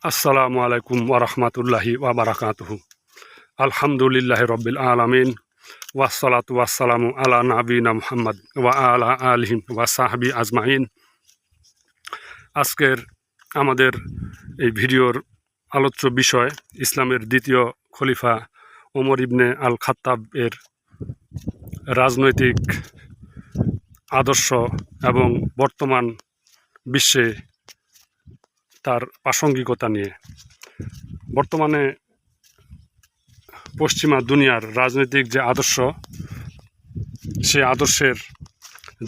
আসসালামু আলাইকুম ওরহমতুল্লাহি ওয়াবারাকাতুহু। আলহামদুলিল্লাহি রব্বিল আলামিন ওয়াসসালাতু ওয়াসসালামু আলা নাবিয়িনা মুহাম্মদ ওয়া আলা আলিহি ওয়া সাহবি আজমাইন। আজকের আমাদের এই ভিডিওর আলোচ্য বিষয় ইসলামের দ্বিতীয় খলিফা ওমর ইবনে আল খাত্তাব এর রাজনৈতিক আদর্শ এবং বর্তমান বিশ্বে তার প্রাসঙ্গিকতা নিয়ে। বর্তমানে পশ্চিমা দুনিয়ার রাজনৈতিক যে আদর্শ, সে আদর্শের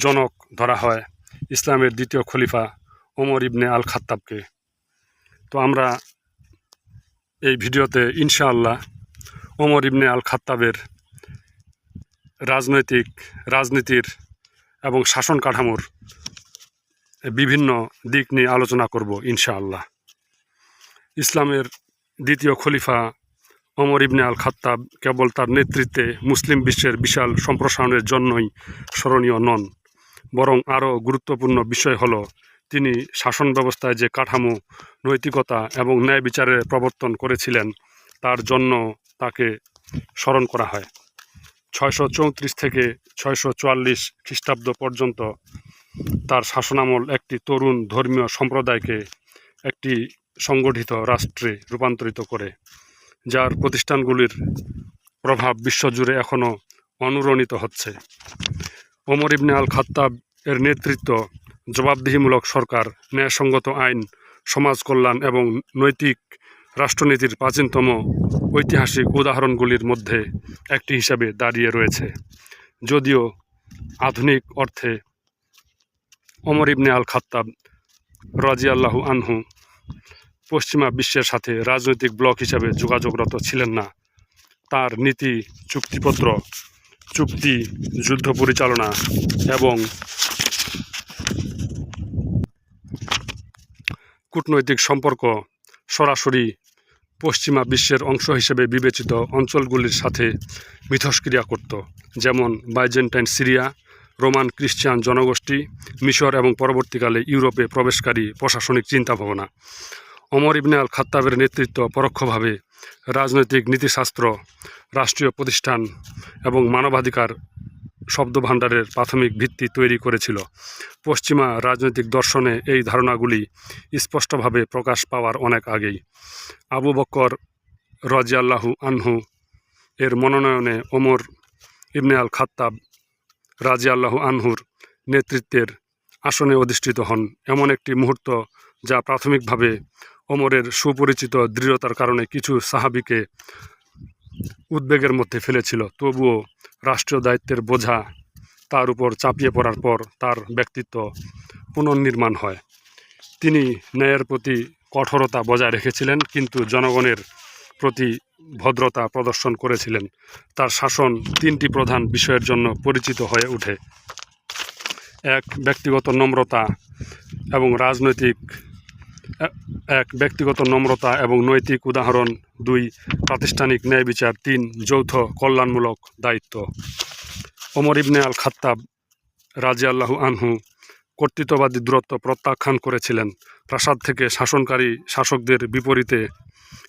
জনক ধরা হয় ইসলামের দ্বিতীয় খলিফা ওমর ইবনে আল খাত্তাবকে। তো আমরা এই ভিডিওতে ইনশাআল্লাহ ওমর ইবনে আল খাত্তাবের রাজনীতির এবং শাসন কাঠামোর বিভিন্ন দিক নিয়ে আলোচনা করব ইনশাআল্লাহ। ইসলামের দ্বিতীয় খলিফা ওমর ইবনে আল খাত্তাব কেবল তার নেতৃত্বে মুসলিম বিশ্বের বিশাল সম্প্রসারণের জন্যই স্মরণীয় নন, বরং আরও গুরুত্বপূর্ণ বিষয় হলো তিনি শাসন ব্যবস্থায় যে কাঠামো, নৈতিকতা এবং ন্যায় বিচারের প্রবর্তন করেছিলেন, তার জন্য তাকে স্মরণ করা হয়। 634 থেকে 644 খ্রিস্টাব্দ পর্যন্ত তার শাসনামল একটি তরুণ ধর্মীয় সম্প্রদায়কে একটি সংগঠিত রাষ্ট্রে রূপান্তরিত করে, যার প্রতিষ্ঠানগুলির প্রভাব বিশ্বজুড়ে এখনও অনুরণিত হচ্ছে। ওমর ইবনে আল খাত্তাব এর নেতৃত্ব জবাবদিহিমূলক সরকার, ন্যায়সঙ্গত আইন, সমাজ কল্যাণ এবং নৈতিক রাষ্ট্রনীতির প্রাচীনতম ঐতিহাসিক উদাহরণগুলির মধ্যে একটি হিসাবে দাঁড়িয়ে রয়েছে। যদিও আধুনিক অর্থে ওমর ইবনে আল খাত্তাব রাদিয়াল্লাহু আনহু পশ্চিমা বিশ্বের সাথে রাজনৈতিক ব্লক হিসাবে যোগাযোগরত ছিলেন না, তার নীতি, চুক্তি, যুদ্ধ পরিচালনা এবং কূটনৈতিক সম্পর্ক সরাসরি পশ্চিমা বিশ্বের অংশ হিসেবে বিবেচিত অঞ্চলগুলির সাথে মিথস্ক্রিয়া করত, যেমন বাইজেন্টাইন সিরিয়া, রোমান খ্রিস্টান জনগোষ্ঠী, মিশর এবং পরবর্তীকালে ইউরোপে প্রবেশকারী প্রশাসনিক চিন্তাভাবনা। ওমর ইবনে আল খাত্তাবের নেতৃত্ব পরোক্ষভাবে রাজনৈতিক নীতিশাস্ত্র, রাষ্ট্রীয় প্রতিষ্ঠান এবং মানবাধিকার শব্দভাণ্ডারের প্রাথমিক ভিত্তি তৈরি করেছিল। পশ্চিমা রাজনৈতিক দর্শনে এই ধারণাগুলি স্পষ্টভাবে প্রকাশ পাওয়ার অনেক আগেই। আবু বকর রাদিয়াল্লাহু আনহু এর মনোনয়নে ওমর ইবনে আল খাত্তাব রাদিয়াল্লাহু আনহুর নেতৃত্বের আসনে অধিষ্ঠিত হন, এমন একটি মুহূর্ত যা প্রাথমিকভাবে ওমরের সুপরিচিত দৃঢ়তার কারণে কিছু সাহাবীকে উদ্বেগের মধ্যে ফেলেছিল। তবুও রাষ্ট্রীয় দায়িত্বের বোঝা তার উপর চাপিয়ে পড়ার পর তার ব্যক্তিত্ব পুনর্নির্মাণ হয়। তিনি ন্যায়ের প্রতি কঠোরতা বজায় রেখেছিলেন, কিন্তু জনগণের প্রতি ভদ্রতা প্রদর্শন করেছিলেন। তার শাসন তিনটি প্রধান বিষয়ের জন্য পরিচিত হয়ে ওঠে: এক, ব্যক্তিগত নম্রতা এবং নৈতিক উদাহরণ; 2, প্রাতিষ্ঠানিক ন্যায় বিচার; 3, যৌথ কল্যাণমূলক দায়িত্ব। ওমর ইবনে আল খাত্তাব রাদিয়াল্লাহু আনহু কর্তৃত্ববাদী দূরত্ব প্রত্যাখ্যান করেছিলেন। প্রাসাদ থেকে শাসনকারী শাসকদের বিপরীতে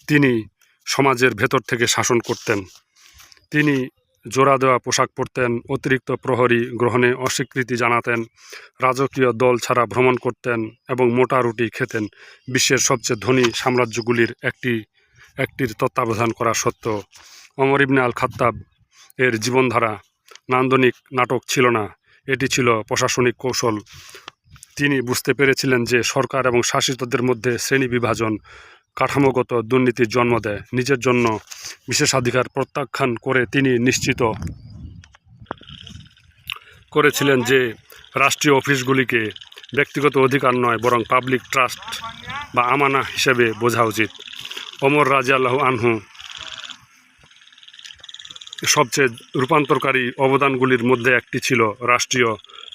তিনি সমাজের ভেতর থেকে শাসন করতেন। তিনি জোড়া দেওয়া পোশাক পরতেন, অতিরিক্ত প্রহরী গ্রহণে অস্বীকৃতি জানাতেন, রাজকীয় দল ছাড়া ভ্রমণ করতেন এবং মোটা রুটি খেতেন। বিশ্বের সবচেয়ে ধনী সাম্রাজ্যগুলির একটির তত্ত্বাবধান করা সত্ত্বেও ওমর ইবনে আল খাত্তাব এর জীবনধারা নান্দনিক নাটক ছিল না, এটি ছিল প্রশাসনিক কৌশল। তিনি বুঝতে পেরেছিলেন যে সরকার এবং শাসিতদের মধ্যে শ্রেণী বিভাজন কাঠামোগত দুর্নীতির জন্ম দেয়। নিজের জন্য বিশেষাধিকার প্রত্যাখ্যান করে তিনি নিশ্চিত করেছিলেন যে রাষ্ট্রীয় অফিসগুলিকে ব্যক্তিগত অধিকার নয়, বরং পাবলিক ট্রাস্ট বা আমানা হিসেবে বোঝা উচিত। ওমর রাদিয়াল্লাহু আনহু সবচেয়ে রূপান্তরকারী অবদানগুলির মধ্যে একটি ছিল রাষ্ট্রীয়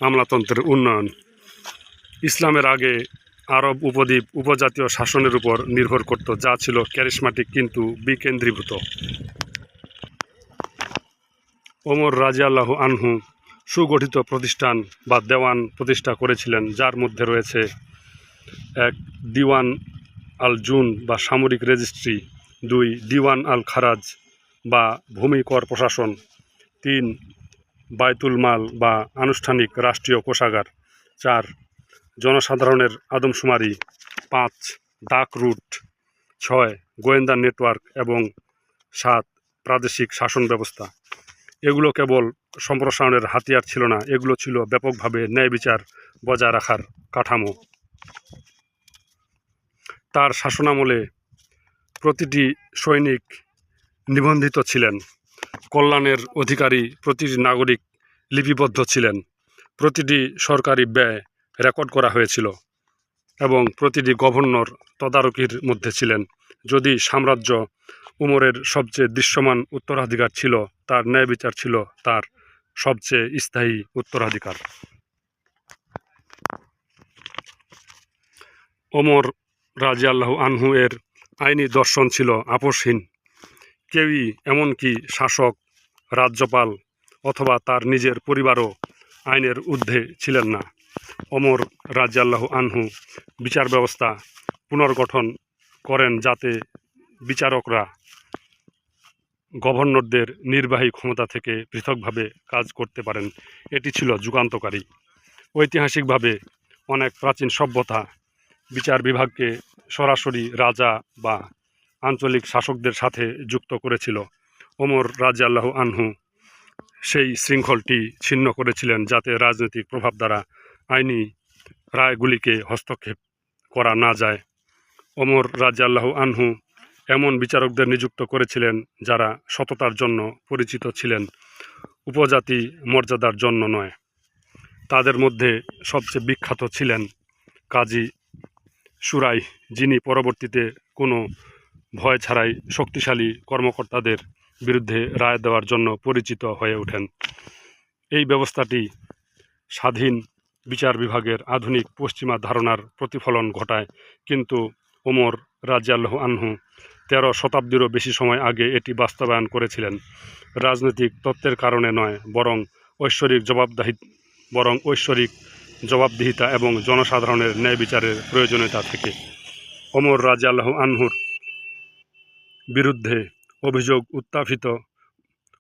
আমলাতন্ত্রের উন্নয়ন। ইসলামের আগে আরব উপদ্বীপ উপজাতীয় শাসনের উপর নির্ভর করত, যা ছিল ক্যারিসমাটিক কিন্তু বিকেন্দ্রীভূত। ওমর রাদিয়াল্লাহু আনহু সুগঠিত প্রতিষ্ঠান বা দেওয়ান প্রতিষ্ঠা করেছিলেন, যার মধ্যে রয়েছে: 1, দিওয়ান আল জুন বা সামরিক রেজিস্ট্রি, 2 দিওয়ান আল খারাজ বা ভূমি কর প্রশাসন, 3 বায়তুল মাল বা আনুষ্ঠানিক রাষ্ট্রীয় কোষাগার, 4 জনসাধারণের আদমশুমারি, 5 ডাক রুট, 6 গোয়েন্দা নেটওয়ার্ক এবং 7 প্রাদেশিক শাসন ব্যবস্থা। এগুলো কেবল সম্প্রসারণের হাতিয়ার ছিল না, এগুলো ছিল ব্যাপকভাবে ন্যায় বিচার বজায় রাখার কাঠামো। তার শাসনামলে প্রতিটি সৈনিক নিবন্ধিত ছিলেন, কল্যাণের অধিকারী প্রতিটি নাগরিক লিপিবদ্ধ ছিলেন, প্রতিটি সরকারি ব্যয় রেকর্ড করা হয়েছিল এবং প্রতিটি গভর্নর তদারকির মধ্যে ছিলেন। যদি সাম্রাজ্য উমরের সবচেয়ে দৃশ্যমান উত্তরাধিকার ছিল, তার ন্যায় বিচার ছিল তার সবচেয়ে স্থায়ী উত্তরাধিকার। ওমর রাদিয়াল্লাহু আনহু এর আইনি দর্শন ছিল আপোষহীন। কেউই, এমনকি শাসক, রাজ্যপাল অথবা তার নিজের পরিবারও আইনের ঊর্ধ্বে ছিলেন না। ওমর রাদিয়াল্লাহু আনহু বিচার ব্যবস্থা পুনর্গঠন করেন যাতে বিচারকরা গভর্নরদের নির্বাহী ক্ষমতা থেকে পৃথকভাবে কাজ করতে পারেন। এটি ছিল যুগান্তকারী। ঐতিহাসিকভাবে অনেক প্রাচীন সভ্যতা বিচার বিভাগকে সরাসরি রাজা বা আঞ্চলিক শাসকদের সাথে যুক্ত করেছিল। ওমর রাদিয়াল্লাহু আনহু সেই শৃঙ্খলটি ছিন্ন করেছিলেন যাতে রাজনৈতিক প্রভাব দ্বারা আইনি রায়গুলিকে হস্তক্ষেপ করা না যায়। ওমর রাদিয়াল্লাহু আনহু এমন বিচারকদের নিযুক্ত করেছিলেন যারা সততার জন্য পরিচিত ছিলেন, উপজাতি মর্যাদার জন্য নয়। তাদের মধ্যে সবচেয়ে বিখ্যাত ছিলেন কাজী শুরাইহ, যিনি পরবর্তীতে কোনো ভয় ছাড়াই শক্তিশালী কর্মকর্তাদের বিরুদ্ধে রায় দেওয়ার জন্য পরিচিত হয়ে ওঠেন। এই ব্যবস্থাটি স্বাধীন বিচার বিভাগের আধুনিক পশ্চিমা ধারণার প্রতিফলন ঘটায়, কিন্তু ওমর রাদিয়াল্লাহু আনহু 13 শতাব্দীরও বেশি সময় আগে এটি বাস্তবায়ন করেছিলেন, রাজনৈতিক তত্ত্বের কারণে নয়, বরং ঐশ্বরিক জবাবদিহিতা এবং জনসাধারণের ন্যায় বিচারের প্রয়োজনীয়তা থেকে। ওমর রাদিয়াল্লাহু আনহুর বিরুদ্ধে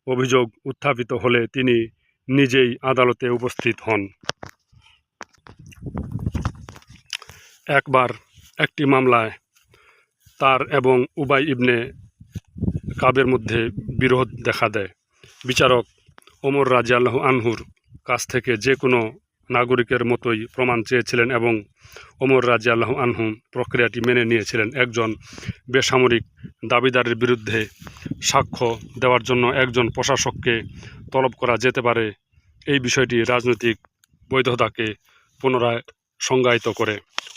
অভিযোগ উত্থাপিত হলে তিনি নিজেই আদালতে উপস্থিত হন। একবার একটি মামলায় তার এবং উবাই ইবনে কাবের মধ্যে বিরোধ দেখা দেয়। বিচারক ওমর রাদিয়াল্লাহু আনহুর কাছ থেকে যে কোনো নাগরিকের মতোই প্রমাণ চেয়েছিলেন এবং ওমর রাদিয়াল্লাহু আনহু প্রক্রিয়াটি মেনে নিয়েছিলেন। একজন বেসামরিক দাবিদারের বিরুদ্ধে সাক্ষ্য দেওয়ার জন্য একজন প্রশাসককে তলব করা যেতে পারে। এই বিষয়টি রাজনৈতিক বৈধতাকে পুনরায় সংজ্ঞায়িত করে।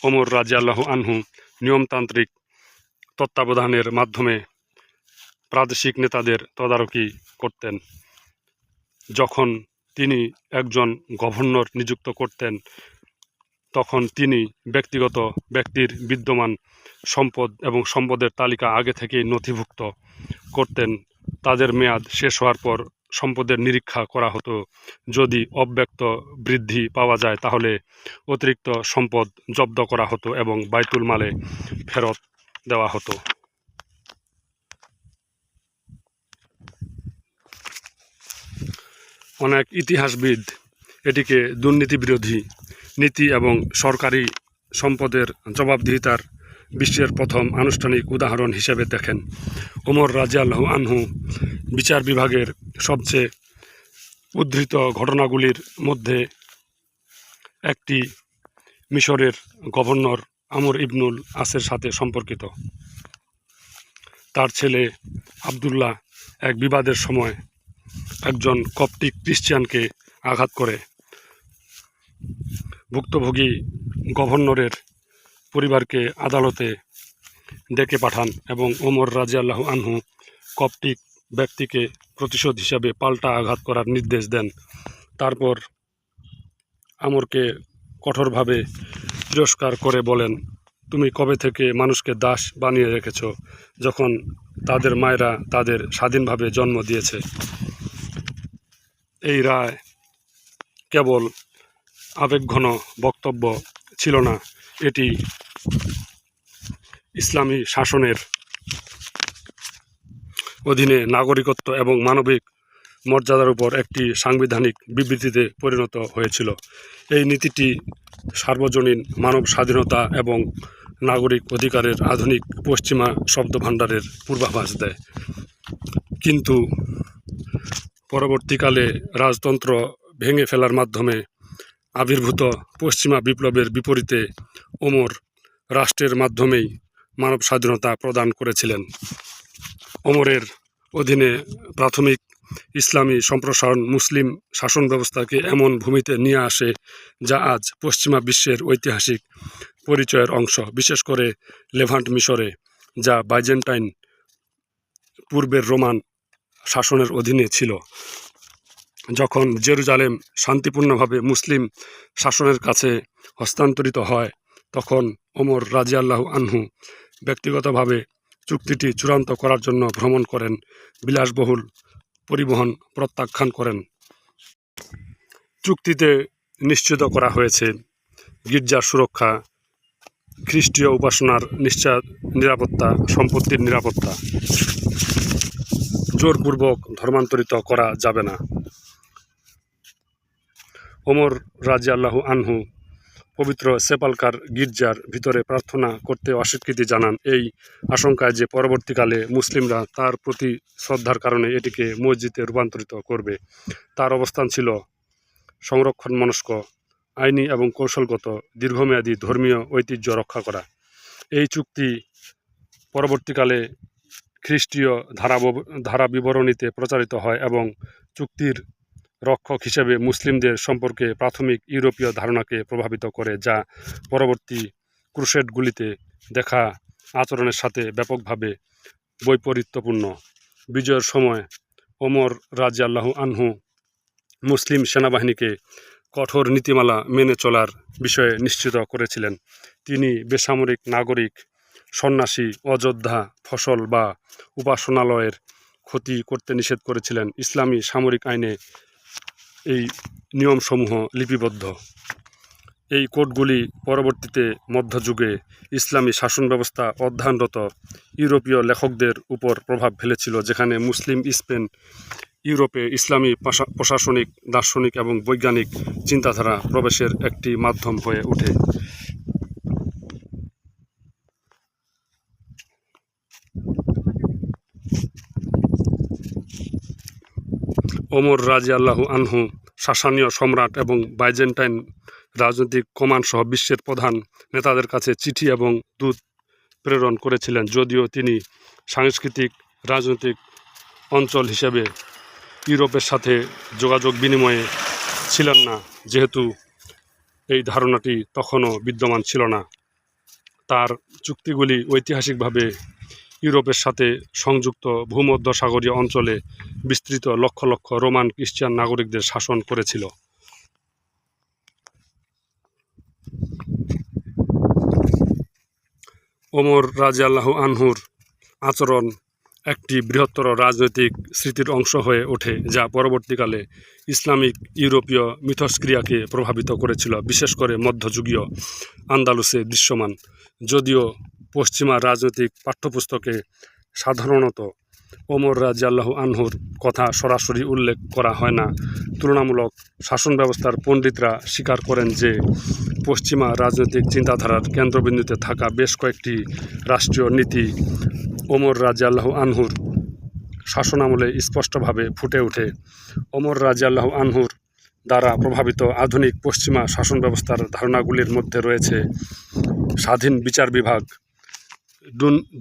ওমর রাদিয়াল্লাহু আনহু নিয়মতান্ত্রিক তত্ত্বাবধানের মাধ্যমে প্রাদেশিক নেতাদের তদারকি করতেন। যখন তিনি একজন গভর্নর নিযুক্ত করতেন, তখন তিনি ব্যক্তির বিদ্যমান সম্পদ এবং সম্পদের তালিকা আগে থেকেই নথিভুক্ত করতেন। তাদের মেয়াদ শেষ হওয়ার পর সম্পদের নিরীক্ষা করা হতো। যদি অব্যক্ত বৃদ্ধি পাওয়া যায় তাহলে অতিরিক্ত সম্পদ জব্দ করা হতো এবং বায়তুল মালে ফেরত দেওয়া হতো। অনেক ইতিহাসবিদ এটিকে দুর্নীতিবিরোধী নীতি এবং সরকারি সম্পদের জবাবদিহিতার বিশ্বের প্রথম আনুষ্ঠানিক উদাহরণ হিসেবে দেখেন। ওমর রাদিয়াল্লাহু আনহু বিচার বিভাগের সবচেয়ে উদ্ধৃত ঘটনাগুলির মধ্যে একটি মিশরের গভর্নর আমর ইবনুল আসের সাথে সম্পর্কিত। তার ছেলে আবদুল্লাহ এক বিবাদের সময় একজন কপ্টিক খ্রিস্টানকে আঘাত করে। ভুক্তভোগী গভর্নরের পরিবারকে আদালতে ডেকে পাঠান এবং ওমর রাদিয়াল্লাহু আনহু কপ্টিক ব্যক্তিকে প্রতিশোধ হিসাবে পাল্টা আঘাত করার নির্দেশ দেন। তারপর আমরকে কঠোরভাবে তিরস্কার করে বলেন, তুমি কবে থেকে মানুষকে দাস বানিয়ে রেখেছ, যখন তাদের মায়েরা তাদের স্বাধীনভাবে জন্ম দিয়েছে। এই রায় কেবল আবেগঘন বক্তব্য ছিল না, এটি ইসলামী শাসনের অধীনে নাগরিকত্ব এবং মানবিক মর্যাদার উপর একটি সাংবিধানিক বিবৃতিতে পরিণত হয়েছিল। এই নীতিটি সার্বজনীন মানব স্বাধীনতা এবং নাগরিক অধিকারের আধুনিক পশ্চিমা শব্দভাণ্ডারের পূর্বাভাস দেয়। কিন্তু পরবর্তীকালে রাজতন্ত্র ভেঙে ফেলার মাধ্যমে আবির্ভূত পশ্চিমা বিপ্লবের বিপরীতে ওমর রাষ্ট্রের মাধ্যমেই মানব স্বাধীনতা প্রদান করেছিলেন। ওমরের অধীনে প্রাথমিক ইসলামী সম্প্রসারণ মুসলিম শাসন ব্যবস্থাকে এমন ভূমিতে নিয়ে আসে যা আজ পশ্চিমা বিশ্বের ঐতিহাসিক পরিচয়ের অংশ, বিশেষ করে লেভান্ট মিশরে, যা বাইজেন্টাইন পূর্বের রোমান শাসনের অধীনে ছিল। যখন জেরুজালেম শান্তিপূর্ণভাবে মুসলিম শাসনের কাছে হস্তান্তরিত হয়, তখন ওমর রাজিয়াল্লাহু আনহু ব্যক্তিগতভাবে চুক্তিটি চূড়ান্ত করার জন্য ভ্রমণ করেন, বিলাসবহুল পরিবহন প্রত্যাখ্যান করেন। চুক্তিতে নিশ্চিত করা হয়েছে গির্জার সুরক্ষা, খ্রিস্টীয় উপাসনার নিরাপত্তা, সম্পত্তির নিরাপত্তা। জোরপূর্বক ধর্মান্তরিত করা যাবে না। ওমর রাজিয়াল্লাহু আনহু পবিত্র সেপালকার গির্জার ভিতরে প্রার্থনা করতে অস্বীকৃতি জানান, এই আশঙ্কায় যে পরবর্তীকালে মুসলিমরা তার প্রতি শ্রদ্ধার কারণে এটিকে মসজিদে রূপান্তরিত করবে। তার অবস্থান ছিল সংরক্ষণমনস্ক, আইনি এবং কৌশলগত, দীর্ঘমেয়াদী ধর্মীয় ঐতিহ্য রক্ষা করা। এই চুক্তি পরবর্তীকালে খ্রিস্টীয় ধারা বিবরণীতে প্রচারিত হয় এবং চুক্তির রক্ষক হিসেবে মুসলিমদের সম্পর্কে প্রাথমিক ইউরোপীয় ধারণাকে প্রভাবিত করে, যা পরবর্তী ক্রুসেডগুলিতে দেখা আচরণের সাথে ব্যাপকভাবে বৈপরীত্যপূর্ণ। বিজয়ের সময় ওমর রাজিয়াল্লাহু আনহু মুসলিম সেনাবাহিনীকে কঠোর নীতিমালা মেনে চলার বিষয়ে নিশ্চিত করেছিলেন। তিনি বেসামরিক নাগরিক, সন্ন্যাসী, অযোদ্ধা, ফসল বা উপাসনালয়ের ক্ষতি করতে নিষেধ করেছিলেন। ইসলামী সামরিক আইনে এই নিয়মসমূহ লিপিবদ্ধ। এই কোডগুলি পরবর্তীতে মধ্যযুগে ইসলামী শাসন ব্যবস্থা অধ্যয়নরত ইউরোপীয় লেখকদের উপর প্রভাব ফেলেছিল, যেখানে মুসলিম স্পেন ইউরোপে ইসলামী প্রশাসনিক, দার্শনিক এবং বৈজ্ঞানিক চিন্তাধারা প্রবেশের একটি মাধ্যম হয়ে ওঠে। ওমর রাজিয়াল্লাহু আনহু সাসানীয় সম্রাট এবং বাইজেন্টাইন রাজনৈতিক কমান সহ বিশ্বের প্রধান নেতাদের কাছে চিঠি এবং দূত প্রেরণ করেছিলেন, যদিও তিনি সাংস্কৃতিক রাজনৈতিক অঞ্চল হিসেবে ইউরোপের সাথে যোগাযোগ বিনিময়ে ছিলেন না, যেহেতু এই ধারণাটি তখনও বিদ্যমান ছিল না। তার চুক্তিগুলি ঐতিহাসিকভাবে ইউরোপের সাথে সংযুক্ত ভূমধ্যসাগরীয় অঞ্চলে বিস্তৃত লক্ষ লক্ষ রোমান খ্রিস্টান নাগরিকদের শাসন করেছিল। ওমর রাজিয়াল্লাহু আনহুর আচরণ একটি বৃহত্তর রাজনৈতিক স্মৃতির অংশ হয়ে ওঠে, যা পরবর্তীকালে ইসলামিক ইউরোপীয় মিথস্ক্রিয়াকে প্রভাবিত করেছিল, বিশেষ করে মধ্যযুগীয় আন্দালুসে দৃশ্যমান। যদিও পশ্চিমা রাজনৈতিক পাঠ্যপুস্তকে সাধারণত ওমর রাজিয়াল্লাহু আনহুর কথা সরাসরি উল্লেখ করা হয় না, তুলনামূলক শাসন ব্যবস্থার পণ্ডিতরা স্বীকার করেন যে পশ্চিমা রাজনৈতিক চিন্তাধারার কেন্দ্রবিন্দুতে থাকা বেশ কয়েকটি রাষ্ট্রীয় নীতি ওমর রাজিয়াল্লাহু আনহুর শাসনামলে স্পষ্টভাবে ফুটে ওঠে। ওমর রাজিয়াল্লাহু আনহুর দ্বারা প্রভাবিত আধুনিক পশ্চিমা শাসন ব্যবস্থার ধারণাগুলির মধ্যে রয়েছে স্বাধীন বিচার বিভাগ,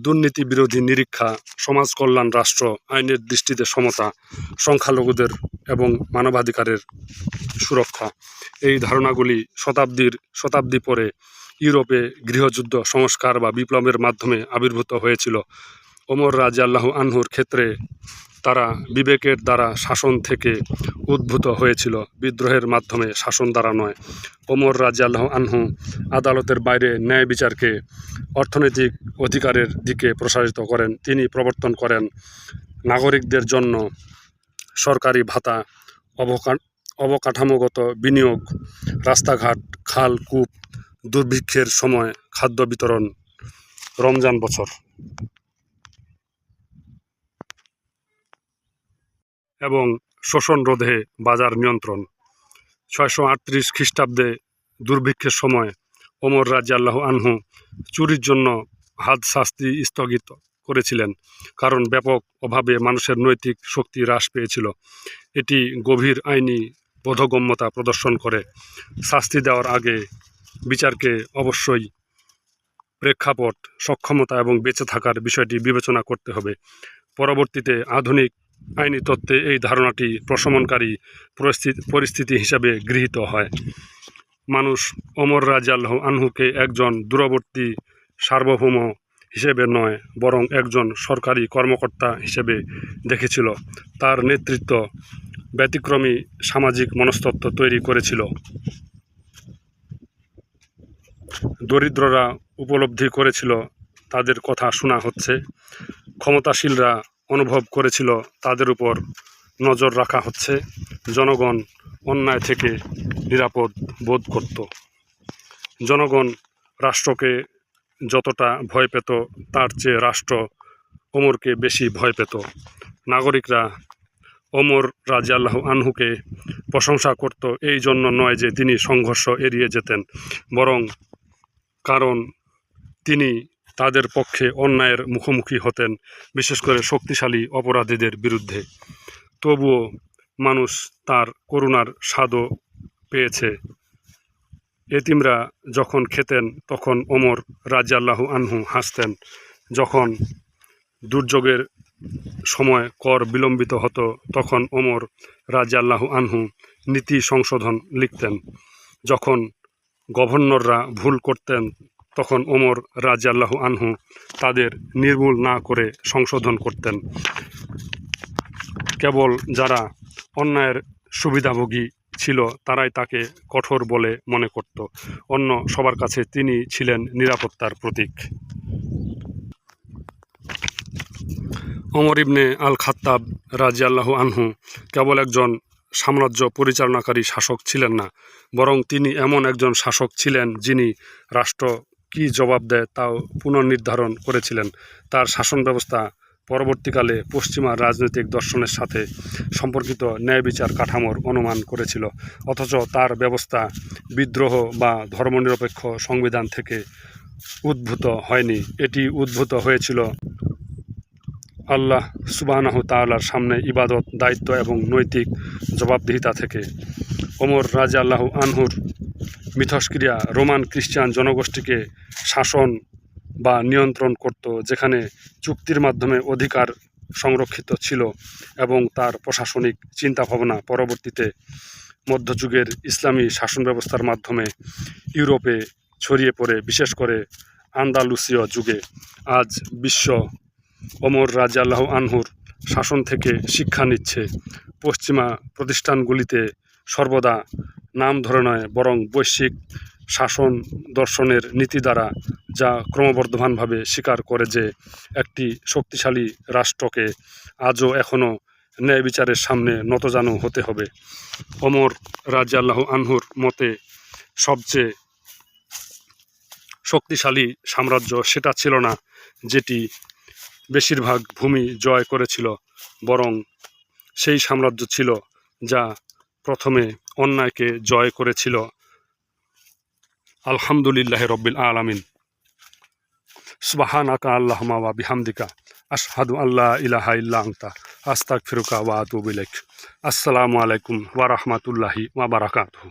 দুর্নীতি বিরোধী নিরীক্ষা, সমাজ কল্যাণ রাষ্ট্র, আইনের দৃষ্টিতে সমতা, সংখ্যালঘুদের এবং মানবাধিকারের সুরক্ষা। এই ধারণাগুলি শতাব্দী পরে ইউরোপে গৃহযুদ্ধ, সংস্কার বা বিপ্লবের মাধ্যমে আবির্ভূত হয়েছিল। ওমর রাজিয়াল্লাহু আনহুর ক্ষেত্রে তারা বিবেকের দ্বারা শাসন থেকে উদ্ভূত হয়েছিল, বিদ্রোহের মাধ্যমে শাসন দ্বারা নয়। ওমর রাজিয়াল্লাহু আনহু আদালতের বাইরে ন্যায় বিচারকে অর্থনৈতিক অধিকারের দিকে প্রসারিত করেন। তিনি প্রবর্তন করেন নাগরিকদের জন্য সরকারি ভাতা, অবকাঠামোগত বিনিয়োগ, রাস্তাঘাট, খাল, কূপ, দুর্ভিক্ষের সময় খাদ্য বিতরণ, রমজান বছর এবং শোষণ রোধে বাজার নিয়ন্ত্রণ। 638 খ্রিস্টাব্দে দুর্ভিক্ষের সময় ওমর রাদিয়াল্লাহু আনহু চুরির জন্য হাদ শাস্তি স্থগিত করেছিলেন, কারণ ব্যাপক অভাবে মানুষের নৈতিক শক্তি হ্রাস পেয়েছিল। এটি গভীর আইনি বোধগম্যতা প্রদর্শন করে। শাস্তি দেওয়ার আগে বিচারকে অবশ্যই প্রেক্ষাপট, সক্ষমতা এবং বেঁচে থাকার বিষয়টি বিবেচনা করতে হবে। পরবর্তীতে আধুনিক আইনি তত্ত্বে এই ধারণাটি প্রশমনকারী পরিস্থিতি হিসাবে গৃহীত হয়। মানুষ ওমর রাদিয়াল্লাহু আনহুকে একজন দূরবর্তী সার্বভৌম হিসেবে নয়, বরং একজন সরকারি কর্মকর্তা হিসেবে দেখেছিল। তার নেতৃত্ব ব্যতিক্রমী সামাজিক মনস্তত্ত্ব তৈরি করেছিল। দরিদ্ররা উপলব্ধি করেছিল তাদের কথা শোনা হচ্ছে, ক্ষমতাশীলরা অনুভব করেছিল তাদের উপর নজর রাখা হচ্ছে, জনগণ অন্যায় থেকে নিরাপদ বোধ করত। জনগণ রাষ্ট্রকে যতটা ভয় পেত, তার চেয়ে রাষ্ট্র ওমরকে বেশি ভয় পেত। নাগরিকরা ওমর রাদিয়াল্লাহু আনহুকে প্রশংসা করত এই জন্য নয় যে তিনি সংঘর্ষ এড়িয়ে যেতেন, বরং কারণ তিনি তাদের পক্ষে অন্যায়ের মুখোমুখি হতেন, বিশেষ করে শক্তিশালী অপরাধীদের বিরুদ্ধে। তবুও মানুষ তার করুণার স্বাদও পেয়েছে। এতিমরা যখন খেতেন তখন ওমর রাদিয়াল্লাহু আনহু হাসতেন। যখন দুর্যোগের সময় কর বিলম্বিত হতো তখন ওমর রাদিয়াল্লাহু আনহু নীতি সংশোধন লিখতেন। যখন গভর্নররা ভুল করতেন তখন ওমর রাদিয়াল্লাহু আনহু তাদের নির্মূল না করে সংশোধন করতেন। কেবল যারা অন্যায়ের সুবিধাভোগী ছিল তারাই তাকে কঠোর বলে মনে করত, অন্য সবার কাছে তিনি ছিলেন নিরাপত্তার প্রতীক। ওমর ইবনে আল খাত্তাব রাদিয়াল্লাহু আনহু কেবল একজন সাম্রাজ্য পরিচালনাকারী শাসক ছিলেন না, বরং তিনি এমন একজন শাসক ছিলেন যিনি রাষ্ট্র কী জবাব দেয় তাও পুনর্নির্ধারণ করেছিলেন। তার শাসন ব্যবস্থা পরবর্তীকালে পশ্চিমা রাজনৈতিক দর্শনের সাথে সম্পর্কিত ন্যায় বিচার কাঠামোর অনুমান করেছিল, অথচ তার ব্যবস্থা বিদ্রোহ বা ধর্মনিরপেক্ষ সংবিধান থেকে উদ্ভূত হয়নি। এটি উদ্ভূত হয়েছিল আল্লাহ সুবহানাহু তাআলার সামনে ইবাদত, দায়িত্ব এবং নৈতিক জবাবদিহিতা থেকে। ওমর রাদিয়াল্লাহু আনহুর মিথস্ক্রিয়া রোমান খ্রিস্টান জনগোষ্ঠীকে শাসন বা নিয়ন্ত্রণ করত, যেখানে চুক্তির মাধ্যমে অধিকার সংরক্ষিত ছিল, এবং তার প্রশাসনিক চিন্তাভাবনা পরবর্তীতে মধ্যযুগের ইসলামী শাসন ব্যবস্থার মাধ্যমে ইউরোপে ছড়িয়ে পড়ে, বিশেষ করে আন্দালুসীয় যুগে। আজ বিশ্ব ওমর রাদিয়াল্লাহু আনহুর শাসন থেকে শিক্ষা নিচ্ছে। পশ্চিমা প্রতিষ্ঠানগুলিতে সর্বদা নাম ধরে নয়, বরং বৈশ্বিক শাসন দর্শনের নীতি দ্বারা, যা ক্রমবর্ধমানভাবে স্বীকার করে যে একটি শক্তিশালী রাষ্ট্রকে আজও এখনও ন্যায় বিচারের সামনে নতজানু হতে হবে। ওমর রাদিয়াল্লাহু আনহুর মতে সবচেয়ে শক্তিশালী সাম্রাজ্য সেটা ছিল না যেটি বেশিরভাগ ভূমি জয় করেছিল, বরং সেই সাম্রাজ্য ছিল যা প্রথমে অন্যায়কে জয় করেছিল। আলহামদুলিল্লাহি রব্বিল আলামিন। সুবহানাকা আল্লাহুম্মা ওয়া বিহামদিকা আশহাদু আল্লা ইলাহা ইল্লা আনতা আস্তাগফিরুকা ওয়া আতুবু ইলাইক। আসসালামু আলাইকুম ওয়া রাহমাতুল্লাহি ওয়া বারাকাতুহু।